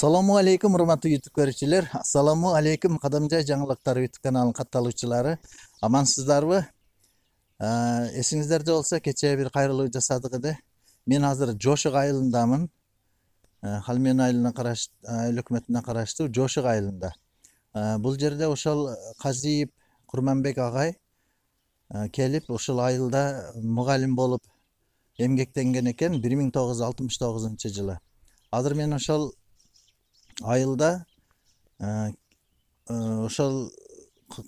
Assalomu alaykum hurmatli YouTube ko'ruvchilar. Assalomu alaykum Qadamjoy жаңылыктар YouTube kanalının kattaluvchiları. Amansizlarmi? Esingizlarda olsa kecha bir qayrilov jasadik edi. Men hozir Jo'shiq aylandaman. Halmen aylanına qarashli, ayl hukumatiga qarashli Jo'shiq aylanda. Bu yerda o'shal Qaziyib Qurmanbek og'ay kelib o'shal aylda muallim bo'lib emgaklangan ekan 1969-yili. Hozir men o'shal ayılda o'shal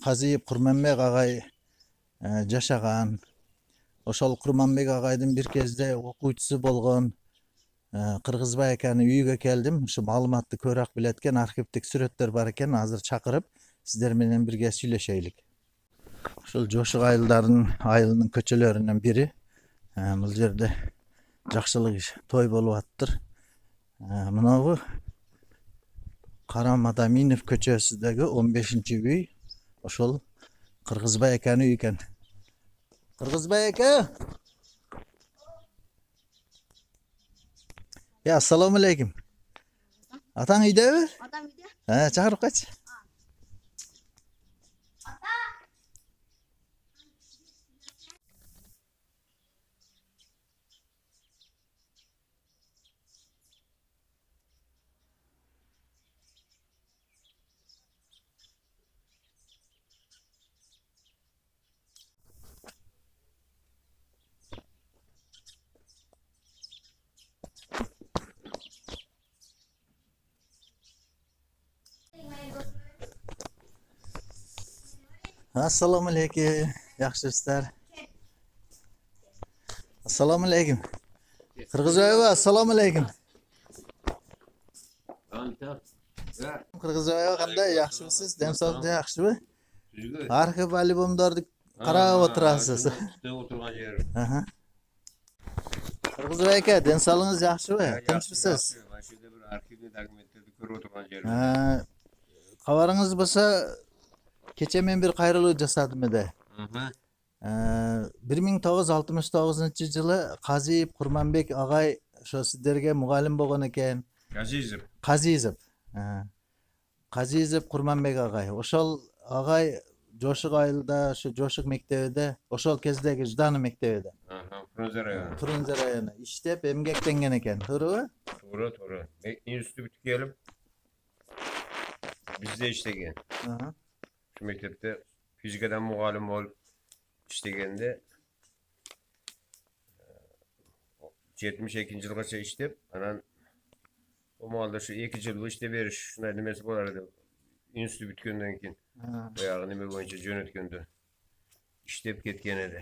Qaziyib Qurmanbek og'ay jashagan, o'shal Qurmanbek og'aydan bir kezde o'quvchisi bo'lgan Qirg'izbay akani uyiga keldim. Shu ma'lumotni ko'roq biletgan arxivdagi suratlar bor ekan, hozir chaqirib sizlar bilan birga suylashaylik. O'shal Jo'shiq aylining ko'chalaridan biri. Bu yerda yaxshilik to'y bo'lyaptir. Mana bu Qaram Adaminov ko'chasidagi 15-uy o'shal Qirg'izbay akani uyi ekan. Qirg'izbay aka. Ya assalomu alaykum. Atang uydami? Otam uyda. Ha, chaqirib qo'y. Assalomu alaykum. Yaxshimisizlar? Assalomu alaykum. Qirg'izboyeva, assalomu alaykum. Qirg'izboyeva qanday? Yaxshimisiz? Dam-sog'lik yaxshimi? Arxiv albomlarni qarab o'tirasiz. O'tirgan yerim. Aha. Qirg'izboy aka, dam-sog'lingiz yaxshimi? Tinchmisiz? Mana shu yerda bir arxivni dokumentlarni ko'rib o'tirgan yerim. Xabaringiz bo'lsa, kecha men bir qayrilov jasadim edi. 1969-yili Qaziyib Qurmanbek og'ay shu sizlarga muallim bo'lgan ekan. Qaziyib Qurmanbek og'ay. O'shal og'ay Jo'shiq aylida, shu Jo'shiq maktabida, o'shal kezdagi Jdani maktabida. Frunze rayoni. Ishlab emgaklangan ekan, to'g'rimi? To'g'ri. Institut bitib kelib bizda ishlagan. Shu maktabda fizikadan muallim bo'lib ishlaganda 72-yilgacha ishlab, anan o malda shu 2 yil ishlab berish shunday nimasi bo'lar edi. Institut bitgandan keyin oyog'i nima bo'yicha jo'natganda ishlab ketgan edi.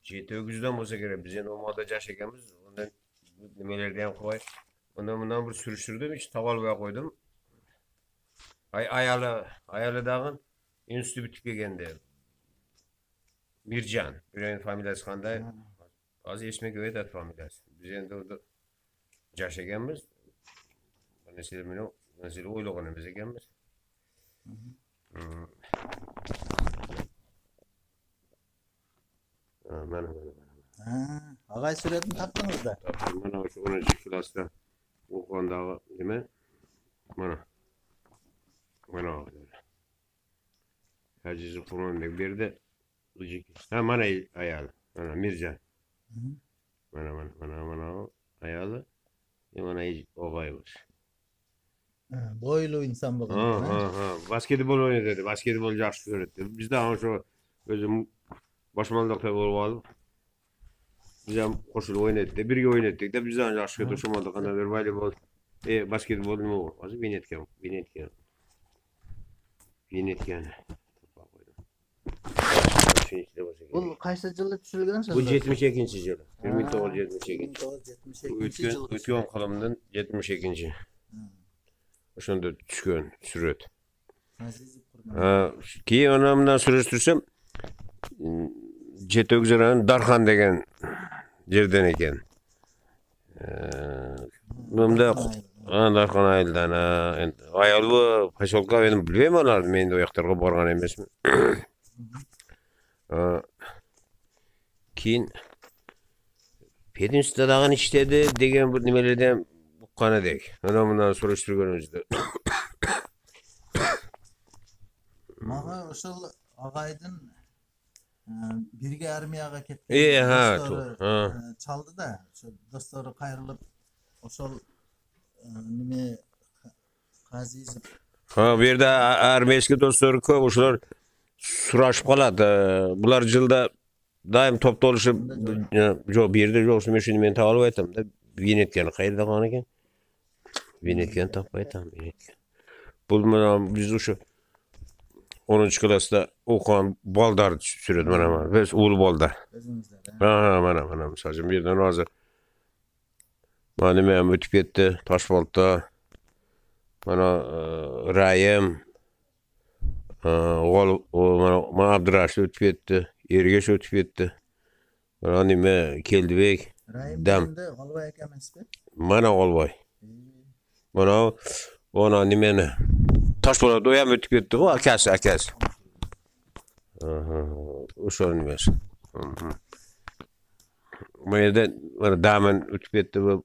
7-dan bo'lsa kerak, biz endi o malda yashaganmiz. Undan nimalarni ham qo'y. Bundan bir surishtirdim, hiç tavalmay qo'ydim. Ayali dag'in institut bitib kelganda Mirjan, birovning familiyasi qanday? Hozir esmaga o'tadi familiyasi. Biz endi orada yashaganmiz. Nasıl o'ylaganimiz ekanmiz. Mana. Og'ay suratini topdingizda? Mana shu 10-klassda o'qigandagi nima? Mana. Aziz Qurmanbek berdi. Ha, mana ayoli. Mana Mirjan. Mana ayoli. Mana og'ayimiz. Bo'yli inson bo'lgan. Basketbol o'ynadi. Basketbol yaxshi ko'radi. Bizda ham shu o'zim boshmaldoqda bo'lib olib. Biz ham qo'shilib o'ynadik, birga o'ynadik. Biz ham yaxshi ko'rdik. Shu modda qanday voleybol, basketbol nima bor? Hozir Venetgan. Bu qaysi yilda tushilgan siz? Bu 72-yil. 1972. O'tgan qilimdan 72. O'shanda tushgan surat. Keyin onamdan surishtirsam, Jetog'zaran Darxon degan yerdan ekan. Bunda Darxon ayildan, ayol bu posyolka edim bilmayman ularni, men de o yoqlarga borgan emasman. Keyin Pedinstadag'ini ishladi degan bir nimalardan uqqan edik. Ana bundan surishtirganimizda. Maga oşol agaydın birge armiyaga ketken Ha, dostları ha. çaldı da şu dostları kayrılıp oşol nime Kazizov Ha, bu yerda armiyaski dostlar ko'p, o'shalar surashib qoladi. Bular jilda doim topda olishib, yo'q, bu yerda yo'q, men shuni men topib aytamda. Venetkani qayerda qolgan ekan? Venetkani topib aytam, Venetkan. Bu bilan biz o'sha 10-klassda o'qigan baldar suradi mana. Biz o'g'il baldar. özümüzde de. Ha, mana misoljon bu yerdan hozir mana men o'tib ketdi, Toshboltda. Mana Rayim, mana Abdurashid o'tib ketdi, Ergash o'tib ketdi. Mana nima Keldibek, Rahim Dam. de Olvay aka emasmi? mana Olboy. Mana ona nimani Toshboltda ham o'tib ketdi, u akasi. O'sha nimasi. Bu yerda mana Daman o'tib ketdi, bu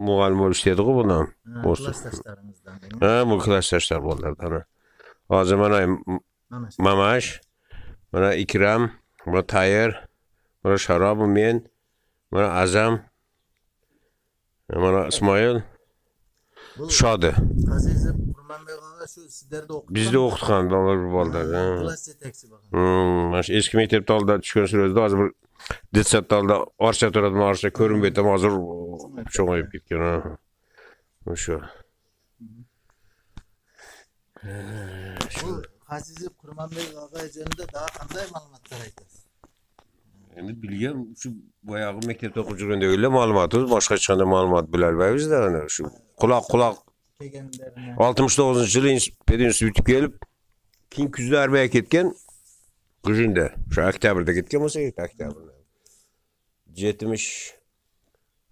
muallim bo'lishdi-ku bundan. Klassdaşlarımızdan. Ha, bu klassdaşlar bo'ldi. Hozir mana Mamaş. Mamash, mana Ikram, mana Tayir, mana Sharob, men, mana Azam, mana Ismoil, Bu Shodi. Kazizov Kurmanbek aga şu sizlerde okudu. Bizda o'qitgan bolalar bo'ldi. Klass yetakchisi bakın. Mana shu eski maktabda oldi tushgan surada hozir bir detsatda oldi orcha turadi, orcha ko'rinmaydi, hozir cho'ng'ayib ketgan. O'sha. Bu Kazizov Kurmanbek aga jönünde daha qanday ma'lumotlar aytasiz? Endi bilgan shu boyag'i maktabda o'qib yurgandagila ma'lumotimiz boshqa hech qanday ma'lumot bilolmaymizda. Ana shu quloq Kelganlarini 69-yili pedinstitut bitib kelib, keyin kuzda armiyaga ketgan. Kuzunda, shu oktyabrda ketgan bo'lsa, oktyabrda.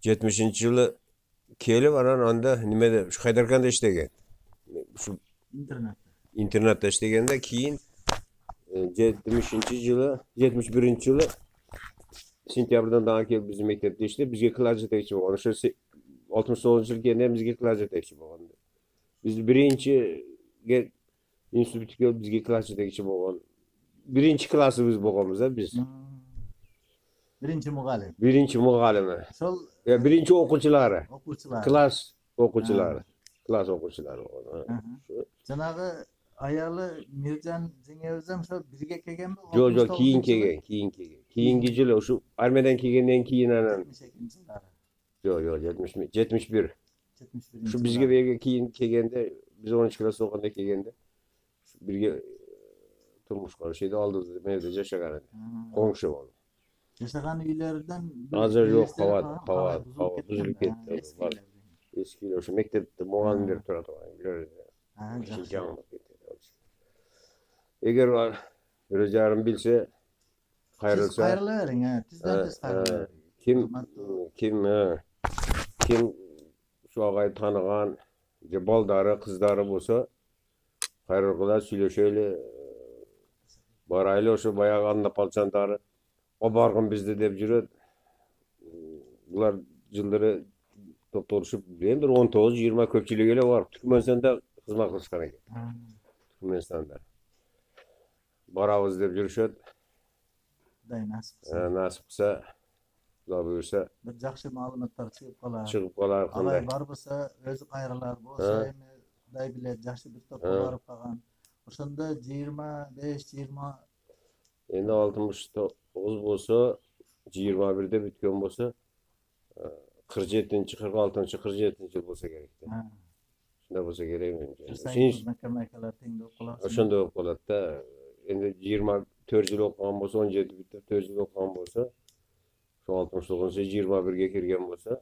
70-yili kelib, onda nimada shu Haydarkanda ishlagan. Shu internetda. internatda ishlaganda keyin 71-yili sentyabrdan daha kelib bizning maktabda ishlab, bizga klass yetakchi bo'lgan. O'sha 69-yil kelganda bizga klass yetakchi bo'lgan. Biz birinchiga institutga kelib bizga klass yetakchi bo'lgan. Birinchi klassimiz bo'lganmiz biz. Birinchi muallim. Birinchi muallimi. Sol Birinchi o'quvchilari. o'quvchilar. Klass o'quvchilari. Klass o'quvchilari bo'lgan. Janağı ayarlı Mircan Cengiz ham shu birga kelganmi? Yo'q, keyin kelgan. Keyingi yili shu armiyadan kelgandan keyin ana 72 yillar. yo'q, 71. 71. Shu bizga berga keyin kelganda, biz 10-klass o'qiganda kelganda birga turmush qurishdi, oldimizda men yerda yashagan edi. Qo'ng'shi bo'ldi. Yashagan uylaridan Hozir yo'q, qavat buzilib ketdi. Eskilar o'sha maktabda muallimlar turadi. Eğer Rıcarım bilse Siz hayırlısa hayırlıverin ha. Tizden tez hayırlıverin. kim şu ağayı tanıgan baldары, kızları bolsa hayırlılar söyleşeyle baraylı olsa bayağı anlap alçandары o bargın bizde dep жүрөт. Bular yılları topluluşup bir 19-20 köpçülüğüyle var. Türkmenistan'da hizmet kılışkan ekan. Türkmenistan'da. Barabız dep жүрүшөt. Xudoy nasib qilsa. Nasip qilsa, Xudo buyursa, Bir yaxshi ma'lumotlar chiqib qolar. chiqib qolar Alay qanday. bor bo'lsa, o'zi qayralar bo'lsa, Xudoy biladi, yaxshi bir top borib qolgan. O'shanda 25-20 Endi 69 bo'lsa, 21'de bitgan bo'lsa, 47-46, 47 yil bo'lsa kerak. Shunda bo'lsa kerak menimcha. Makamalar tengda qolar. O'shanda o'qib qoladi-da. Endi 24 yil o'qigan bo'lsa, 17 bitib 4 yil o'qigan bo'lsa, shu 69 21 ga kirgan bo'lsa,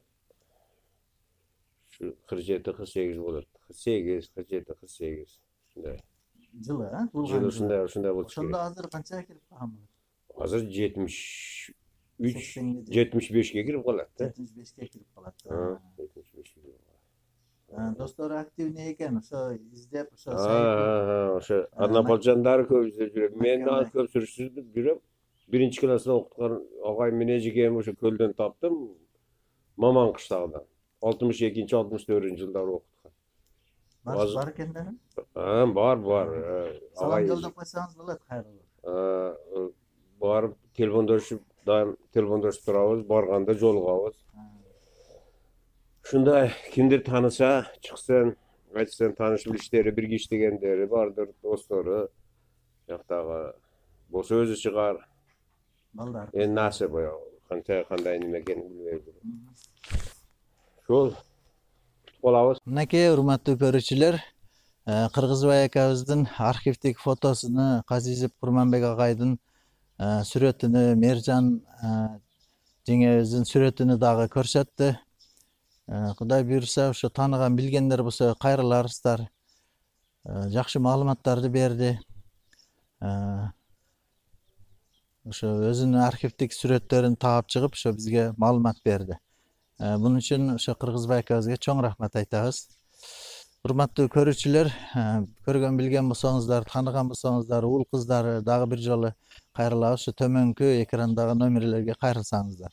shu 47-48 bo'ladi. 47-48 shunday. Yılı ha? Yili shunday bo'lsa O'shanda kerak. hozir qancha kirib qolgan? Hozir 75 ga kirib qoladi-da. 75 ga kirib qoladi. 75 ga. Do'stlar aktivniy ekan, o'sha izlab, o'sha O'sha Adnapolchandari ko'p izlab yurib, men ko'p surishtirib yurib, 1-klassda o'qitgan og'ay menejika ham o'sha ko'ldan topdim, Maman qishlog'idan. 62-64 yılları okuduk. Az- Var ekenlerim. Var. Salam Agay, yo'llab qo'ysangiz bo'ladi, xayr olur. barıp telefondoşup turabız, barganda jolgabız. Şunda kimdir tanısa, çıksan, aytsan tanışıp işleri, birge işlegenleri bardır, dostları. Yaktaga bolsa özü çıkar. Ballar. Nasip o. Kanday nime ekeni bilmeydim. Şol bolabız. Mineki hurmatly görücüler, Qirg'izbay akabızın arxivdagi fotosunu, Qazizov Qurmanbek agayдын suretini, Merjan jengebizin suretini dagı ko'rsatdi. Xudoy buyursa, o'sha tanıgan bilgenler bo'lsa qayrılarsızlar. Yaxshi ma'lumotlarni berdi. O'sha o'zining arxivdagi suretlerini topib chiqib, o'sha bizga ma'lumot berdi. Bunun için o'sha Qirg'izbay akabizga cho'ng rahmat aytamiz. Hurmatly ko'ruvchilar, ko'rgan bilgan bo'lsangizlar, tanigan bo'lsangizlar, ul qizlari dagı bir jolu qayrılabız. Şu tömönki ekrandagi nomerlerge qayrılsangızlar.